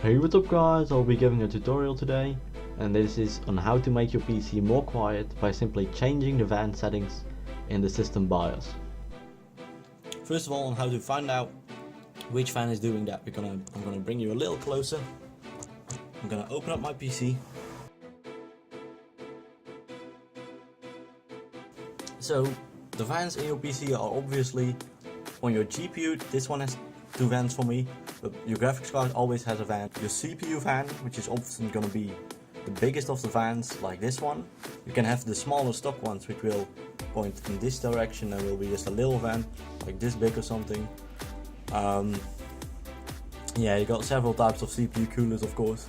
Hey, what's up guys, I'll be giving a tutorial today, and this is on how to make your PC more quiet by simply changing the fan settings in the system BIOS. First of all, on how to find out which fan is doing that, I'm gonna bring you a little closer. I'm gonna open up my PC. So the fans in your PC are obviously on your GPU. This one has two fans for me, but your graphics card always has a fan. Your CPU fan, which is often gonna be the biggest of the fans, like this one. You can have the smaller stock ones, which will point in this direction and will be just a little fan, like this big or something. Yeah, you got several types of CPU coolers, of course,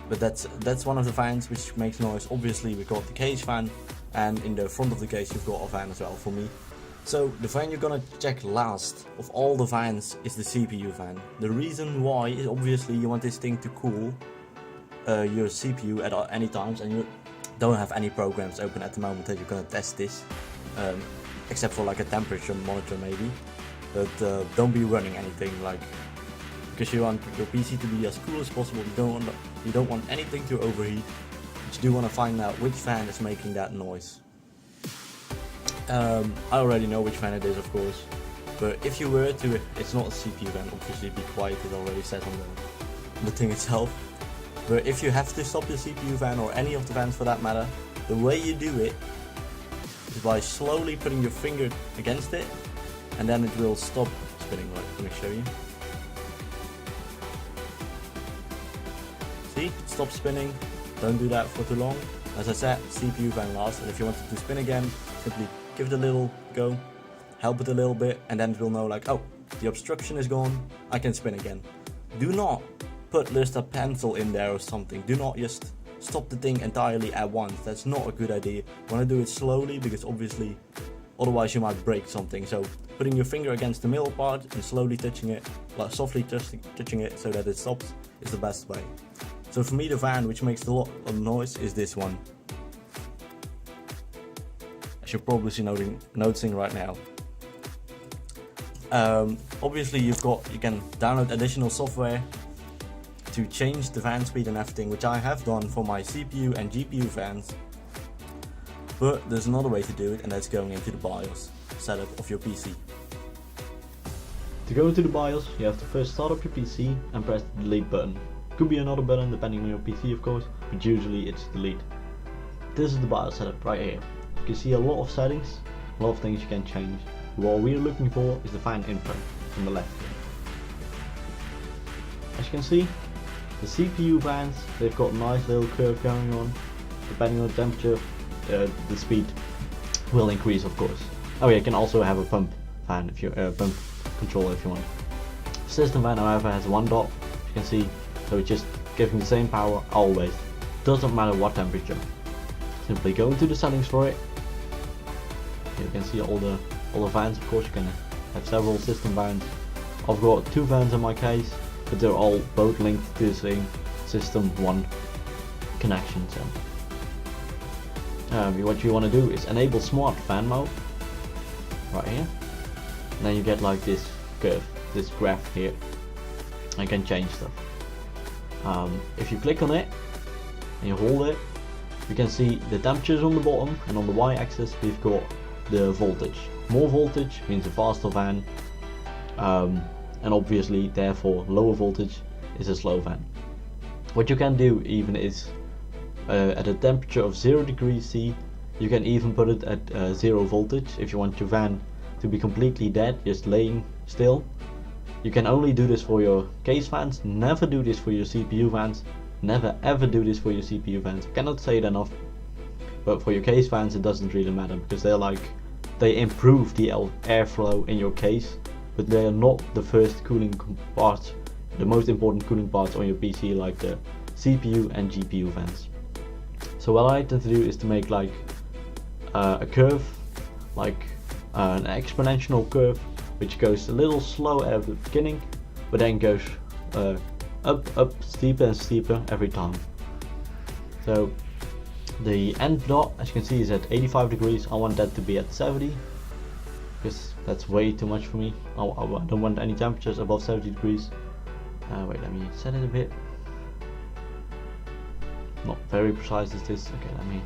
but that's one of the fans which makes noise. Obviously, we got the case fan, and in the front of the case you've got a fan as well for me. So the fan you're gonna check last of all the fans is the CPU fan. The reason why is obviously you want this thing to cool your CPU at any times, and you don't have any programs open at the moment that you're gonna test this, except for like a temperature monitor maybe. But don't be running anything, like, because you want your PC to be as cool as possible. You don't want anything to overheat. But you do want to find out which fan is making that noise. I already know which fan it is, of course, but if you were to, it's not a CPU fan, obviously. Be quiet, it already says on the thing itself. But if you have to stop your CPU fan, or any of the fans for that matter, the way you do it is by slowly putting your finger against it, and then it will stop spinning. Right, let me show you. See, stop spinning. Don't do that for too long. As I said, CPU fan last, and if you want it to spin again, simply give it a little go, help it a little bit, and then it will know, like, oh, the obstruction is gone, I can spin again. Do not put just a pencil in there or something. Do not just stop the thing entirely at once. That's not a good idea. You want to do it slowly, because obviously otherwise you might break something. So putting your finger against the middle part and slowly touching it, like softly touching it so that it stops, is the best way. So for me, the fan which makes a lot of noise is this one, as you're probably noticing right now. Obviously you can download additional software to change the fan speed and everything, which I have done for my CPU and GPU fans. But there's another way to do it, and that's going into the BIOS setup of your PC. To go into the BIOS, you have to first start up your PC and press the delete button. Could be another button depending on your PC, of course, but usually it's delete. This is the BIOS setup right here. You can see a lot of settings, a lot of things you can change. What we're looking for is the fan info on the left here. As you can see, the CPU fans, they've got a nice little curve going on. Depending on the temperature, the speed will increase, of course. Oh yeah, you can also have a pump fan if you pump controller if you want. System fan, however, has one dot, you can see, so it's just giving the same power always. Doesn't matter what temperature. Simply go into the settings for it. You can see all the fans. Of course, you can have several system fans. I've got two fans in my case, but they're all both linked to the same system one connection. So what you want to do is enable smart fan mode right here, and then you get like this curve, this graph here. I can change stuff. If you click on it and you hold it, you can see the temperatures on the bottom, and on the y-axis we've got the voltage. More voltage means a faster fan, and obviously therefore lower voltage is a slow fan. What you can do even is at a temperature of 0 degrees C, you can even put it at 0 voltage if you want your fan to be completely dead, just laying still. You can only do this for your case fans, never do this for your CPU fans, never ever do this for your CPU fans. I cannot say it enough, but for your case fans it doesn't really matter, because they improve the airflow in your case, but they are not the first cooling parts, the most important cooling parts on your PC, like the CPU and GPU fans. So what I tend to do is to make like a curve, like an exponential curve, which goes a little slow at the beginning, but then goes up, steeper and steeper every time. So the end dot, as you can see, is at 85 degrees. I want that to be at 70, because that's way too much for me. I don't want any temperatures above 70 degrees. Wait, let me set it a bit. not very precise as this. Okay, let me.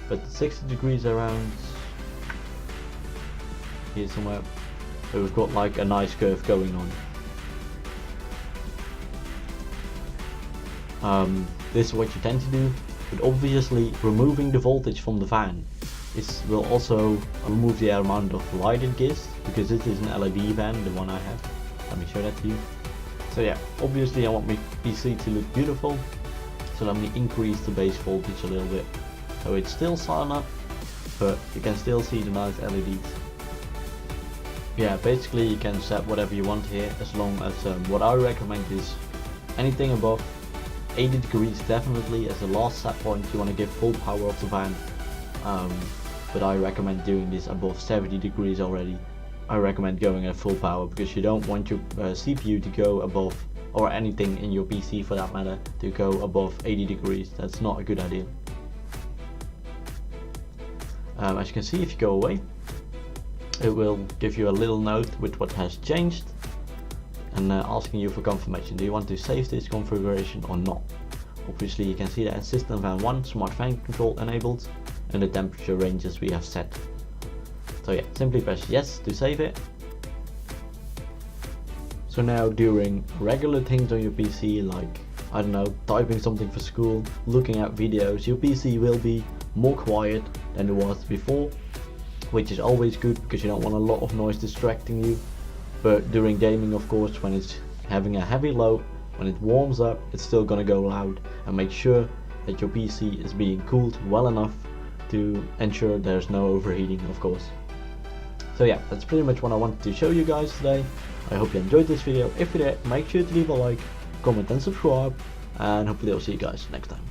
But 60 degrees around here somewhere. So we've got like a nice curve going on. This is what you tend to do, but obviously removing the voltage from the fan will also remove the amount of light it gives, because this is an LED fan, the one I have. Let me show that to you. So yeah, obviously I want my PC to look beautiful, so let me increase the base voltage a little bit. So it's still silent, but you can still see the nice LEDs. Yeah, basically you can set whatever you want here, as long as what I recommend is anything above 80 degrees definitely as the last set point. You want to give full power of the fan, but I recommend doing this above 70 degrees already. I recommend going at full power, because you don't want your CPU to go above, or anything in your PC for that matter, to go above 80 degrees. That's not a good idea. As you can see, if you go away, it will give you a little note with what has changed, and asking you for confirmation. Do you want to save this configuration or not? Obviously you can see that system fan 1 smart fan control enabled, and the temperature ranges we have set. So yeah, simply press yes to save it. So now during regular things on your PC, like, I don't know, typing something for school, looking at videos, your PC will be more quiet than it was before, which is always good, because you don't want a lot of noise distracting you. But during gaming, of course, when it's having a heavy load, when it warms up, it's still gonna go loud, and make sure that your PC is being cooled well enough to ensure there's no overheating, of course. So yeah, that's pretty much what I wanted to show you guys today. I hope you enjoyed this video. If you did, make sure to leave a like, comment and subscribe, and hopefully I'll see you guys next time.